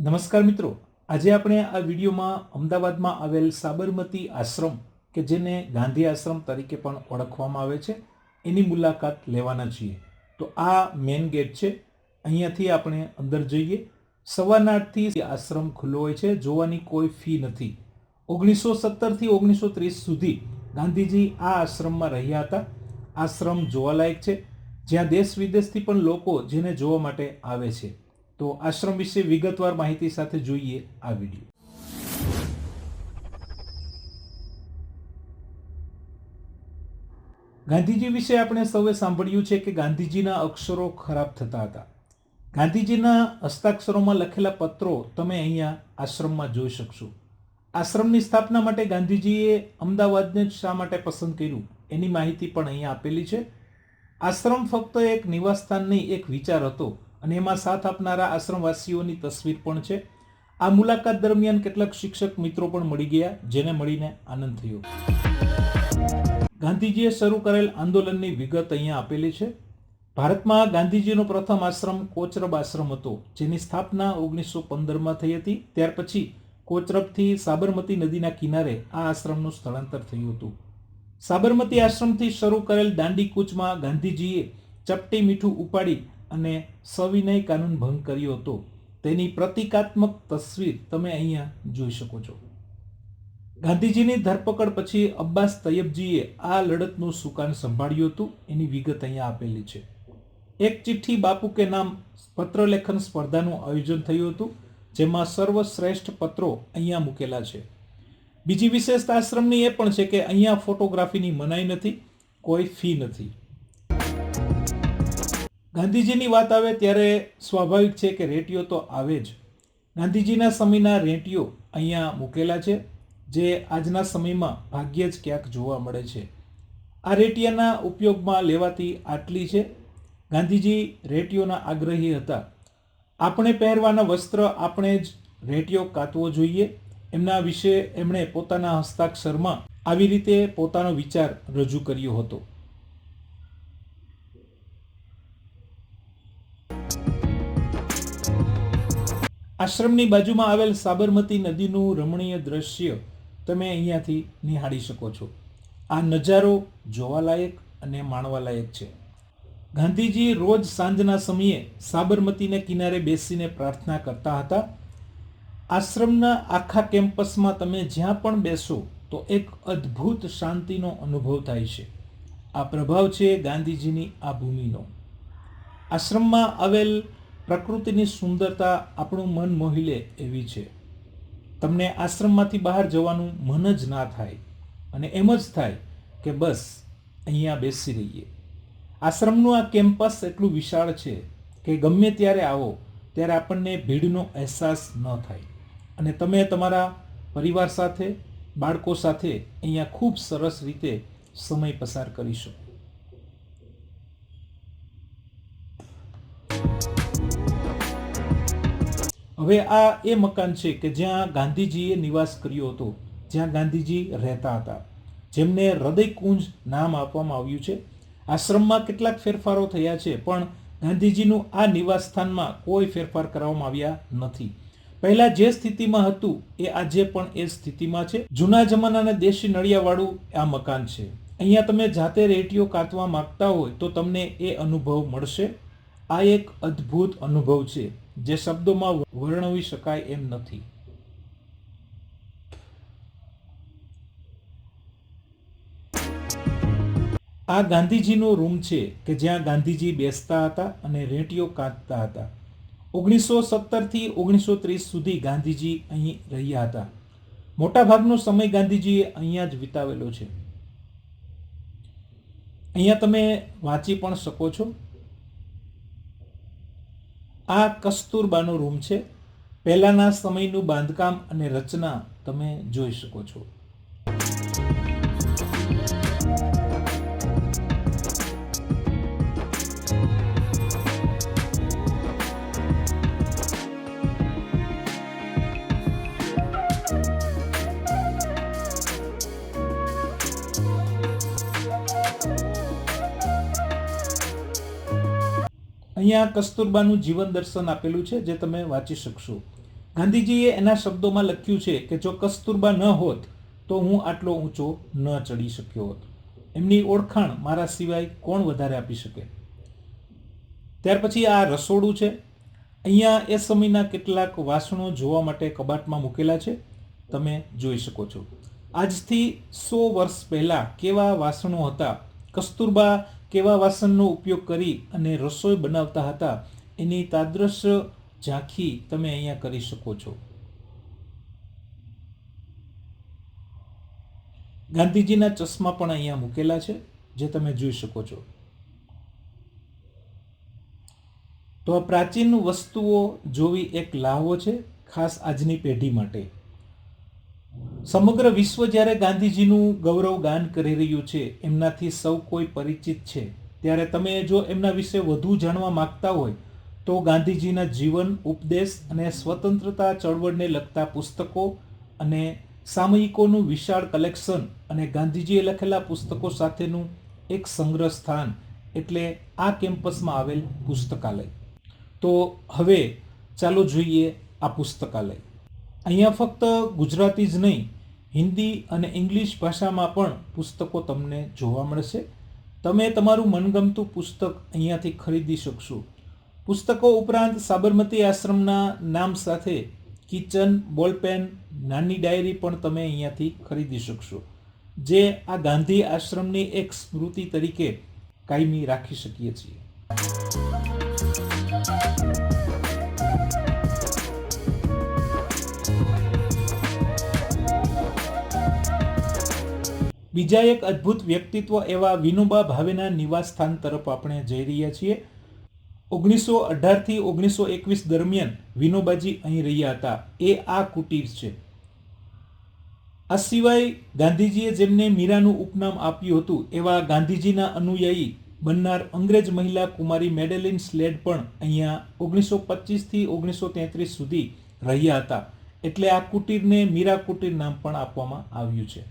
નમસ્કાર મિત્રો, આજે આપણે આ વિડીયોમાં અમદાવાદમાં આવેલ સાબરમતી આશ્રમ કે જેને ગાંધી આશ્રમ તરીકે પણ ઓળખવામાં આવે છે એની મુલાકાત લેવાના છીએ. તો આ મેઇન ગેટ છે, અહીંયાથી આપણે અંદર જઈએ. સવારના 8થી આશ્રમ ખુલ્લો હોય છે, જોવાની કોઈ ફી નથી. 1917થી 1930 સુધી ગાંધીજી આ આશ્રમમાં રહ્યા હતા. આશ્રમ જોવાલાયક છે, જ્યાં દેશ વિદેશથી પણ લોકો જેને જોવા માટે આવે છે. તો આશ્રમ વિશે વિગતવાર માહિતી સાથે જોઈએ આ વિડીયો. ગાંધીજી વિશે આપણે સૌએ સાંભળ્યું છે કે ગાંધીજીના અક્ષરો ખરાબ થતા હતા. ગાંધીજીના હસ્તાક્ષરોમાં લખેલા પત્રો તમે અહીંયા આશ્રમમાં જોઈ શકશો. આશ્રમની સ્થાપના માટે ગાંધીજીએ અમદાવાદને શા માટે પસંદ કર્યું એની માહિતી પણ અહીંયા આપેલી છે. આશ્રમ ફક્ત એક નિવાસસ્થાન નહીં, એક વિચાર હતો અને એમાં સાથ આપનારા આશ્રમવાસીઓની તસવીર પણ છે. આ મુલાકાત દરમિયાન કેટલાક શિક્ષક મિત્રો પણ મળી ગયા, જેને મળીને આનંદ થયો. ગાંધીજીએ શરૂ કરેલ આંદોલનની વિગત અહીંયા આપેલી છે. ભારતમાં ગાંધીજીનો પ્રથમ આશ્રમ કોચરબ આશ્રમ હતો, જેની સ્થાપના 1915માં થઈ હતી. ત્યાર પછી કોચરબથી સાબરમતી નદીના કિનારે આ આશ્રમનું સ્થળાંતર થયું હતું. સાબરમતી આશ્રમથી શરૂ કરેલ દાંડી કૂચમાં ગાંધીજીએ ચપટી મીઠું ઉપાડી અને સવિનય કાનૂન ભંગ કર્યો હતો. તેની પ્રતિકાત્મક તસવીર તમે અહીંયા જોઈ શકો છો. ગાંધીજીની ધરપકડ પછી અબ્બાસ તૈયબજીએ આ લડતનું સુકાન સંભાળ્યું હતું. એની વિગત અહીંયા આપેલી છે. એક ચિઠ્ઠી બાપુ કે નામ પત્રલેખન સ્પર્ધાનું આયોજન થયું હતું, જેમાં સર્વશ્રેષ્ઠ પત્રો અહીંયા મૂકેલા છે. બીજી વિશેષતા આશ્રમની એ પણ છે કે અહીંયા ફોટોગ્રાફીની મનાઈ નથી, કોઈ ફી નથી. ગાંધીજીની વાત આવે ત્યારે સ્વાભાવિક છે કે રેટિયો તો આવે જ. ગાંધીજીના સમયના રેટિયો અહીંયા મૂકેલા છે, જે આજના સમયમાં ભાગ્યે જ ક્યાંક જોવા મળે છે. આ રેટિયાના ઉપયોગમાં લેવાતી આટલી છે. ગાંધીજી રેટિયોના આગ્રહી હતા. આપણે પહેરવાના વસ્ત્ર આપણે જ રેટિયો કાતવો જોઈએ. એમના વિશે એમણે પોતાના હસ્તાક્ષરમાં આવી રીતે પોતાનો વિચાર રજૂ કર્યો હતો. આશ્રમની બાજુમાં આવેલ સાબરમતી નદીનું રમણીય દ્રશ્ય તમે અહીંયાથી નિહાળી શકો છો. આ નજારો જોવાલાયક અને માણવાલાયક છે. ગાંધીજી રોજ સાંજના સમયે સાબરમતીને કિનારે બેસીને પ્રાર્થના કરતા હતા. આશ્રમના આખા કેમ્પસમાં તમે જ્યાં પણ બેસો તો એક અદ્ભુત શાંતિનો અનુભવ થાય છે. આ પ્રભાવ છે ગાંધીજીની આ ભૂમિનો. આશ્રમમાં આવેલ પ્રકૃતિની સુંદરતા આપણું મન મોહી લે એવી છે. તમને આશ્રમમાંથી બહાર જવાનું મન જ ના થાય અને એમ જ થાય કે બસ અહીંયા બેસી રહીએ. આશ્રમનું આ કેમ્પસ એટલું વિશાળ છે કે ગમે ત્યારે આવો ત્યારે આપણને ભીડનો અહેસાસ ન થાય અને તમે તમારા પરિવાર સાથે, બાળકો સાથે અહીંયા ખૂબ સરસ રીતે સમય પસાર કરી શકો. હવે આ એ મકાન છે કે જ્યાં ગાંધીજીએ નિવાસ કર્યો હતો, જ્યાં ગાંધીજી રહેતા હતા, જેમને હૃદયકુંજ નામ આપવામાં આવ્યું છે. આશ્રમમાં કેટલાક ફેરફારો થયા છે, પણ ગાંધીજીનું આ નિવાસ સ્થાનમાં કોઈ ફેરફાર કરવામાં આવ્યા નથી. પહેલા જે સ્થિતિમાં હતું એ આજે પણ એ સ્થિતિમાં છે. જૂના જમાનાના દેશી નળિયાવાળું આ મકાન છે. અહીંયા તમે જાતે રેટિયો કાતવા માંગતા હોય તો તમને એ અનુભવ મળશે. આ એક અદ્ભુત અનુભવ છે જે શબ્દોમાં વર્ણવી શકાય એમ નથી. આ ગાંધીજીનો રૂમ છે કે જ્યાં ગાંધીજી બેસતા હતા અને રેટિયો કાતતા હતા. 1917થી 1930 સુધી ગાંધીજી અહીં રહ્યા હતા. મોટા ભાગનો સમય ગાંધીજીએ અહીંયા જ વિતાવેલો છે. અહીંયા તમે વાંચી પણ શકો છો. આ કસ્તુરબાનો રૂમ છે. પહેલાના સમયનું બાંધકામ અને રચના તમે જોઈ શકો છો. અહીંયા કસ્તુરબાનું જીવન દર્શન આપેલું છે, જે તમે વાંચી શકશો. ગાંધીજીએ એના શબ્દોમાં લખ્યું છે કે જો કસ્તુરબા ન હોત તો હું આટલો ઊંચો ન ચડી શક્યો હોત. એમની ઓળખાણ મારા સિવાય કોણ વધારે આપી શકે. ત્યાર પછી આ રસોડું છે. અહીંયા એ સમયના કેટલાક વાસણો જોવા માટે કબાટમાં મૂકેલા છે, તમે જોઈ શકો છો. આજથી 100 વર્ષ પહેલા કેવા વાસણો હતા, કસ્તુરબા કેવા વાસણનો ઉપયોગ કરી અને રસોઈ બનાવતા હતા, એની તાદ્રશ ઝાંખી તમે અહીંયા કરી શકો છો. ગાંધીજીના ચશ્મા પણ અહીંયા મૂકેલા છે, જે તમે જોઈ શકો છો. તો આ પ્રાચીન વસ્તુઓ જોવી એક લ્હાવો છે, ખાસ આજની પેઢી માટે. સમગ્ર વિશ્વ જ્યારે ગાંધીજીનું ગૌરવ ગાન કરી રહ્યું છે, એમનાથી સૌ કોઈ પરિચિત છે, ત્યારે તમે જો એમના વિશે વધુ જાણવા માંગતા હોય તો ગાંધીજીના જીવન, ઉપદેશ અને સ્વતંત્રતા ચળવળને લગતા પુસ્તકો અને સામયિકોનું વિશાળ કલેક્શન અને ગાંધીજીએ લખેલા પુસ્તકો સાથેનું એક સંગ્રહ સ્થાન એટલે આ કેમ્પસમાં આવેલ પુસ્તકાલય. તો હવે ચાલો જોઈએ આ પુસ્તકાલય. અહીંયા ફક્ત ગુજરાતી જ નહીં, હિન્દી અને ઇંગ્લિશ ભાષામાં પણ પુસ્તકો તમને જોવા મળશે. તમે તમારું મનગમતું પુસ્તક અહીંયાથી ખરીદી શકશો. પુસ્તકો ઉપરાંત સાબરમતી આશ્રમના નામ સાથે કિચન, બોલપેન, નાની ડાયરી પણ તમે અહીંયાથી ખરીદી શકશો, જે આ ગાંધી આશ્રમની એક સ્મૃતિ તરીકે કાયમી રાખી શકીએ છીએ. બીજા એક અદ્ભુત વ્યક્તિત્વ એવા વિનોબા ભાવેના નિવાસ સ્થાન તરફ આપણે જઈ રહ્યા છીએ. 1918 થી 1921 દરમિયાન વિનોબાજી અહીં રહ્યા હતા, એ આ કુટીર છે. આ સિવાય ગાંધીજીએ જેમને મીરાનું ઉપનામ આપ્યું હતું એવા ગાંધીજીના અનુયાયી બનનાર અંગ્રેજ મહિલા કુમારી મેડેલિન સ્લેડ પણ અહીંયા 1925 થી 1933 સુધી રહ્યા હતા. એટલે આ કુટીરને મીરા કુટીર નામ પણ આપવામાં આવ્યું છે.